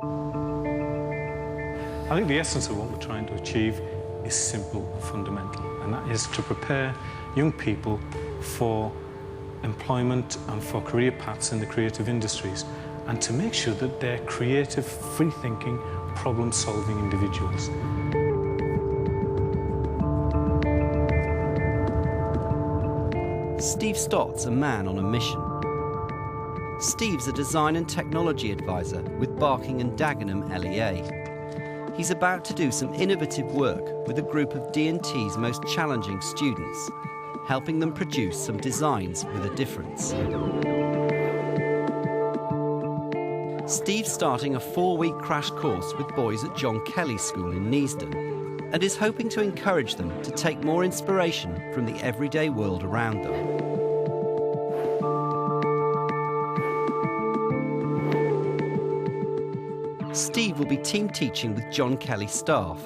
I think the essence of what we're trying to achieve is simple and fundamental, and that is to prepare young people for employment and for career paths in the creative industries, and to make sure that they're creative, free-thinking, problem-solving individuals. Steve Stott's a man on a mission. Steve's a design and technology advisor with Barking and Dagenham LEA. He's about to do some innovative work with a group of D&T's most challenging students, helping them produce some designs with a difference. Steve's starting a 4-week crash course with boys at John Kelly School in Neasden, and is hoping to encourage them to take more inspiration from the everyday world around them. Steve will be team teaching with John Kelly staff,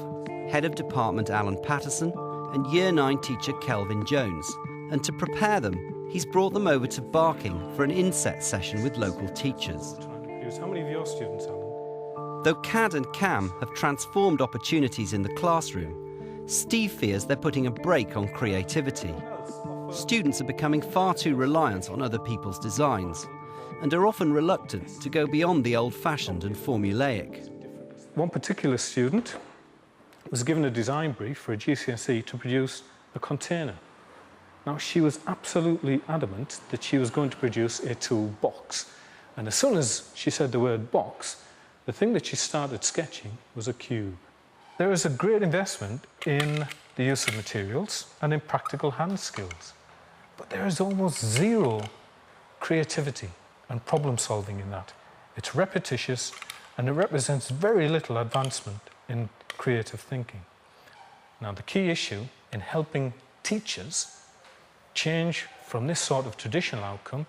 Head of Department Alan Patterson and Year 9 teacher Kelvin Jones, and to prepare them, he's brought them over to Barking for an inset session with local teachers. How many of your students, Alan? Though CAD and CAM have transformed opportunities in the classroom, Steve fears they're putting a brake on creativity. Students are becoming far too reliant on other people's designs and are often reluctant to go beyond the old-fashioned and formulaic. One particular student was given a design brief for a GCSE to produce a container. Now, she was absolutely adamant that she was going to produce a toolbox. And as soon as she said the word box, the thing that she started sketching was a cube. There is a great investment in the use of materials and in practical hand skills. But there is almost zero creativity and problem solving in that. It's repetitious and it represents very little advancement in creative thinking. Now, the key issue in helping teachers change from this sort of traditional outcome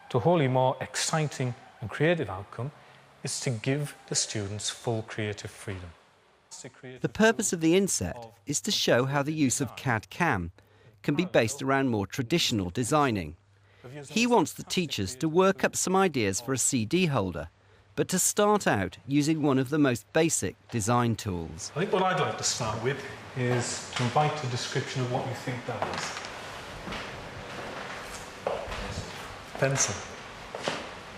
to a wholly more exciting and creative outcome is to give the students full creative freedom. The purpose of the inset is to show how the use of CAD-CAM can be based around more traditional designing. He wants the teachers to work up some ideas for a CD holder, but to start out using one of the most basic design tools. I think what I'd like to start with is to invite a description of what you think that is. Pencil.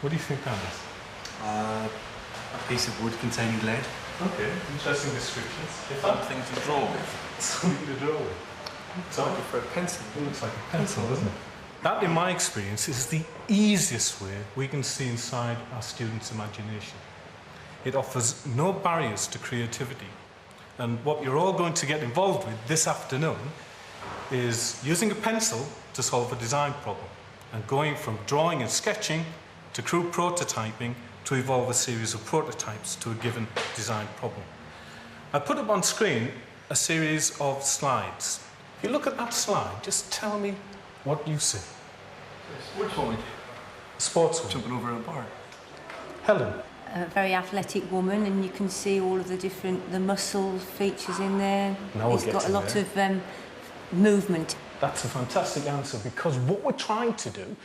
What do you think that is? A piece of wood containing lead. Okay, interesting descriptions. Something to draw with. Something to draw with. Something for a pencil. It looks like a pencil, doesn't it? That, in my experience, is the easiest way we can see inside our students' imagination. It offers no barriers to creativity. And what you're all going to get involved with this afternoon is using a pencil to solve a design problem, and going from drawing and sketching to crude prototyping to evolve a series of prototypes to a given design problem. I put up on screen a series of slides. If you look at that slide, just tell me what you see. Which one? A sportswoman. Jumping over a bar. Helen. A very athletic woman, and you can see all of the muscle features in there. Now we'll it's get got to a lot there. of movement. That's a fantastic answer, because what we're trying to do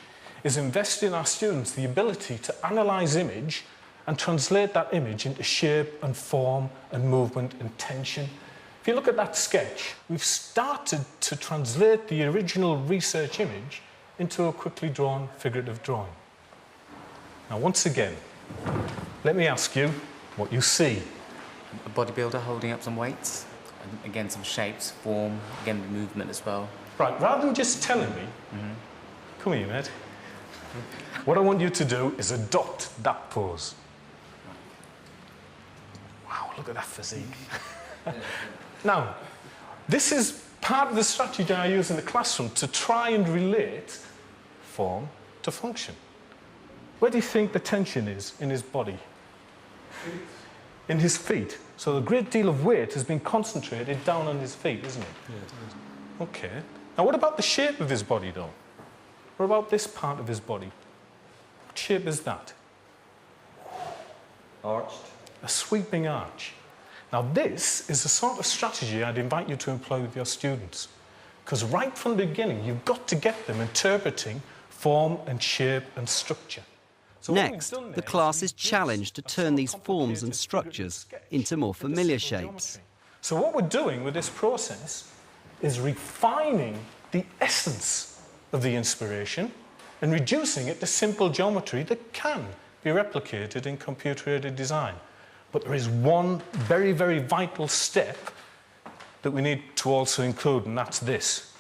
is invest in our students the ability to analyse image and translate that image into shape and form and movement and tension. If you look at that sketch, we've started to translate the original research image into a quickly drawn figurative drawing. Now, once again, let me ask you what you see. A bodybuilder holding up some weights, and again some shapes, form, again movement as well. Right, rather than just telling me, come here, mate. What I want you to do is adopt that pose. Wow, look at that physique. Now, this is part of the strategy I use in the classroom to try and relate form to function. Where do you think the tension is in his body? In his feet. So a great deal of weight has been concentrated down on his feet, isn't it? Yes. Okay. Now, what about the shape of his body, though? What about this part of his body? What shape is that? Arched. A sweeping arch. Now, this is the sort of strategy I'd invite you to employ with your students. Because right from the beginning, you've got to get them interpreting form and shape and structure. So what we've Next, done the there class is reduce challenged to a turn these somewhat forms and complicated structures sketch into more into familiar simple shapes. geometry. So what we're doing with this process is refining the essence of the inspiration and reducing it to simple geometry that can be replicated in computer-aided design. But there is one very, very vital step that we need to also include, and that's this.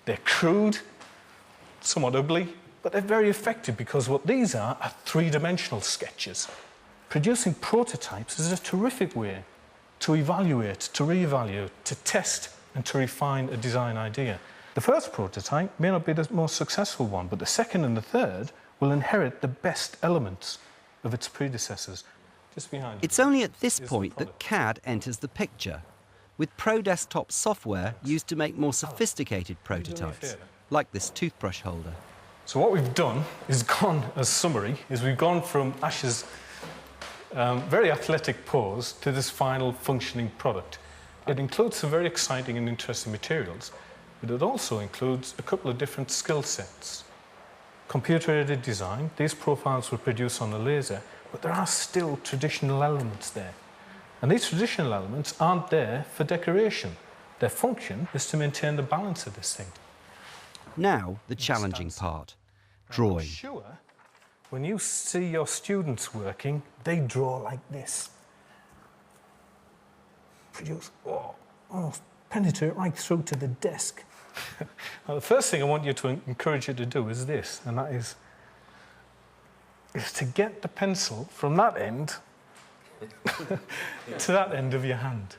They're crude, somewhat ugly, but they're very effective because what these are three-dimensional sketches. Producing prototypes is a terrific way to evaluate, to reevaluate, to test and to refine a design idea. The first prototype may not be the most successful one, but the second and the third will inherit the best elements of its predecessors. Just behind you. It's only at this is the point that product. CAD enters the picture, with Pro Desktop software used to make more sophisticated prototypes, favour? like this toothbrush holder. So what we've done is gone, as summary, is we've gone from Ash's very athletic pose to this final functioning product. It includes some very exciting and interesting materials, but it also includes a couple of different skill sets. Computer-aided design, these profiles were produced on a laser, but there are still traditional elements there. And these traditional elements aren't there for decoration. Their function is to maintain the balance of this thing. Now, the challenging part, I'm drawing. sure when you see your students working, they draw like this. Produce, almost penetrate right through to the desk. Now, the first thing I want you to encourage you to do is this, and that is to get the pencil from that end to that end of your hand.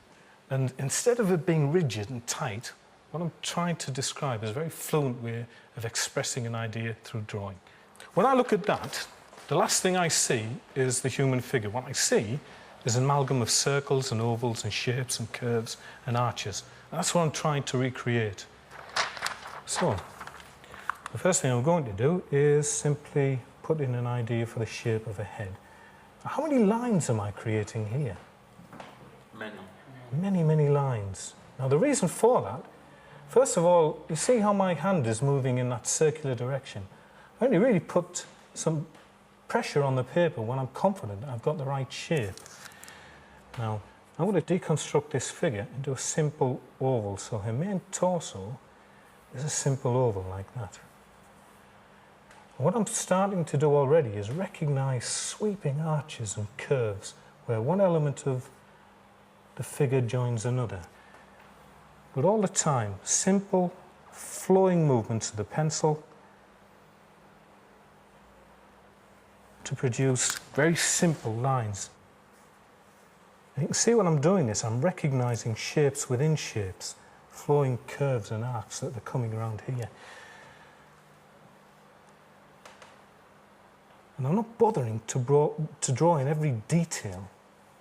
And instead of it being rigid and tight, what I'm trying to describe is a very fluent way of expressing an idea through drawing. When I look at that, the last thing I see is the human figure. What I see is an amalgam of circles and ovals and shapes and curves and arches. And that's what I'm trying to recreate. So, the first thing I'm going to do is simply put in an idea for the shape of a head. How many lines am I creating here? Many. Many, many lines. Now, the reason for that, first of all, you see how my hand is moving in that circular direction. I only really put some pressure on the paper when I'm confident I've got the right shape. Now, I'm going to deconstruct this figure into a simple oval. So her main torso is a simple oval like that. And what I'm starting to do already is recognize sweeping arches and curves where one element of the figure joins another. But all the time, simple, flowing movements of the pencil to produce very simple lines. And you can see when I'm doing this, I'm recognizing shapes within shapes, flowing curves and arcs that are coming around here. And I'm not bothering to draw in every detail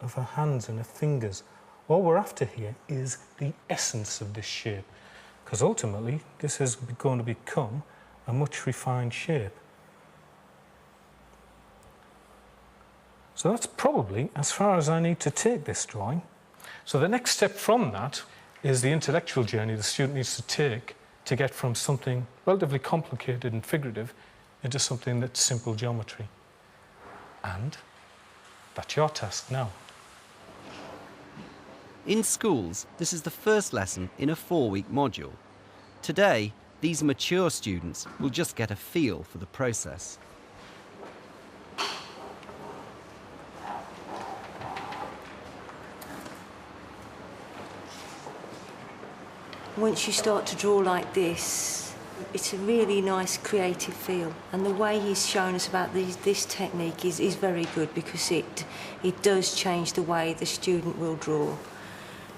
of her hands and her fingers. All we're after here is the essence of this shape, because ultimately this is going to become a much refined shape. So that's probably as far as I need to take this drawing. So the next step from that is the intellectual journey the student needs to take to get from something relatively complicated and figurative into something that's simple geometry. And that's your task now. In schools, this is the first lesson in a 4-week module. Today, these mature students will just get a feel for the process. Once you start to draw like this, it's a really nice creative feel, and the way he's shown us about this technique is very good, because it does change the way the student will draw.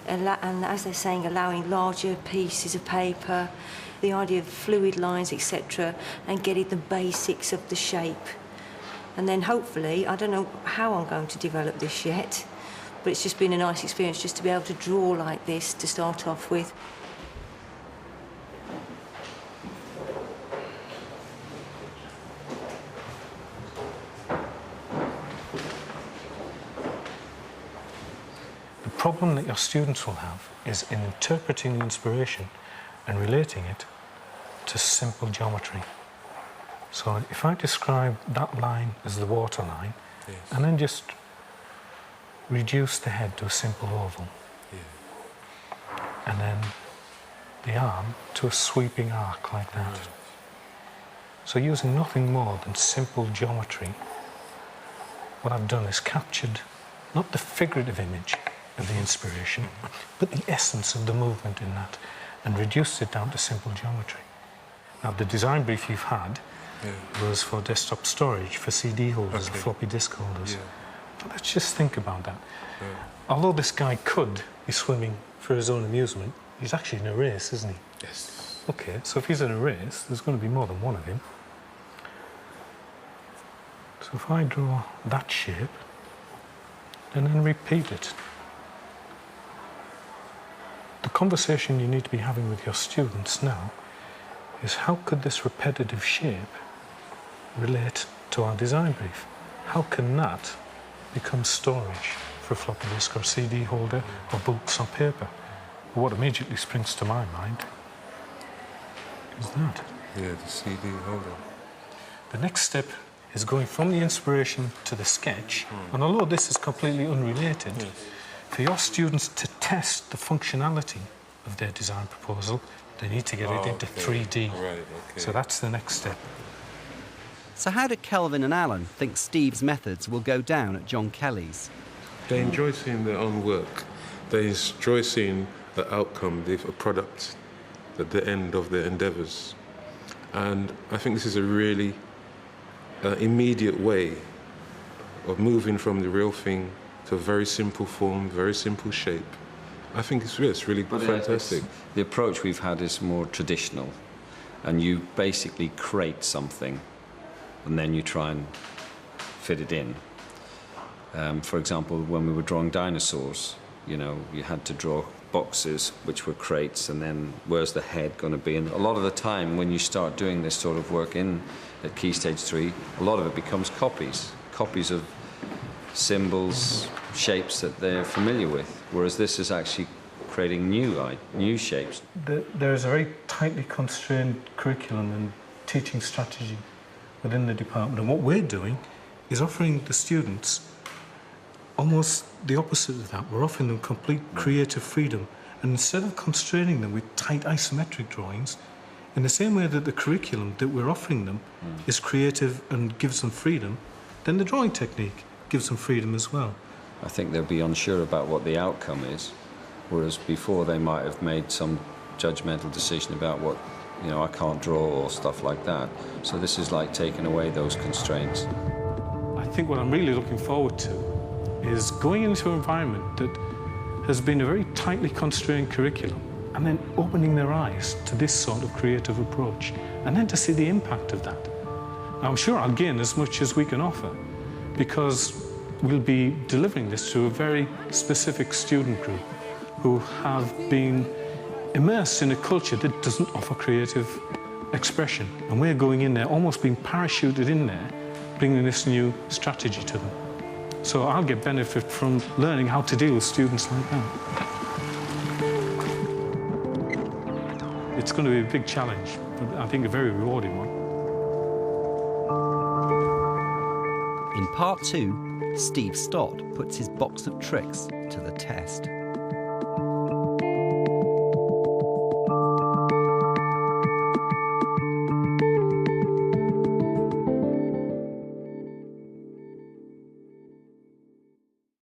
And as they're saying, allowing larger pieces of paper, the idea of fluid lines, etc., and getting the basics of the shape. And then hopefully, I don't know how I'm going to develop this yet, but it's just been a nice experience just to be able to draw like this to start off with. The problem that your students will have is in interpreting the inspiration and relating it to simple geometry. So if I describe that line as the water line, Yes. and then just reduce the head to a simple oval, Yeah. and then the arm to a sweeping arc like that. Right. So using nothing more than simple geometry, what I've done is captured not the figurative image of the inspiration, but the essence of the movement in that, and reduced it down to simple geometry. Now, the design brief you've had was for desktop storage, for CD holders, Okay. floppy disk holders. Yeah. But let's just think about that. Yeah. Although this guy could be swimming for his own amusement, he's actually in a race, isn't he? Yes. Okay, so if he's in a race, there's going to be more than one of him. So if I draw that shape, and then repeat it. The conversation you need to be having with your students now is how could this repetitive shape relate to our design brief? How can that become storage for a floppy disk or CD holder or books or paper? What immediately springs to my mind is that. Yeah, the CD holder. The next step is going from the inspiration to the sketch, and although this is completely unrelated, for your students to test the functionality of their design proposal, they need to get it into 3D. Right, okay. So that's the next step. So how do Kelvin and Alan think Steve's methods will go down at John Kelly's? They enjoy seeing their own work. They enjoy seeing the outcome, a product at the end of their endeavours. And I think this is a really immediate way of moving from the real thing to a very simple form, very simple shape. I think it's really But fantastic. the approach we've had is more traditional, and you basically create something and then you try and fit it in. For example, when we were drawing dinosaurs, you know, you had to draw boxes which were crates, and then where's the head going to be? And a lot of the time when you start doing this sort of work at Key Stage 3, a lot of it becomes copies of symbols, shapes that they're familiar with, whereas this is actually creating new shapes. There is a very tightly constrained curriculum and teaching strategy within the department, and what we're doing is offering the students almost the opposite of that. We're offering them complete creative freedom, and instead of constraining them with tight isometric drawings, in the same way that the curriculum that we're offering them is creative and gives them freedom, then the drawing technique gives them freedom as well. I think they'll be unsure about what the outcome is, whereas before they might have made some judgmental decision about what, you know, I can't draw or stuff like that. So this is like taking away those constraints. I think what I'm really looking forward to is going into an environment that has been a very tightly constrained curriculum, and then opening their eyes to this sort of creative approach, and then to see the impact of that. I'm sure I'll gain as much as we can offer, because we'll be delivering this to a very specific student group who have been immersed in a culture that doesn't offer creative expression. And we're going in there, almost being parachuted in there, bringing this new strategy to them. So I'll get benefit from learning how to deal with students like that. It's going to be a big challenge, but I think a very rewarding one. In part 2, Steve Stott puts his box of tricks to the test.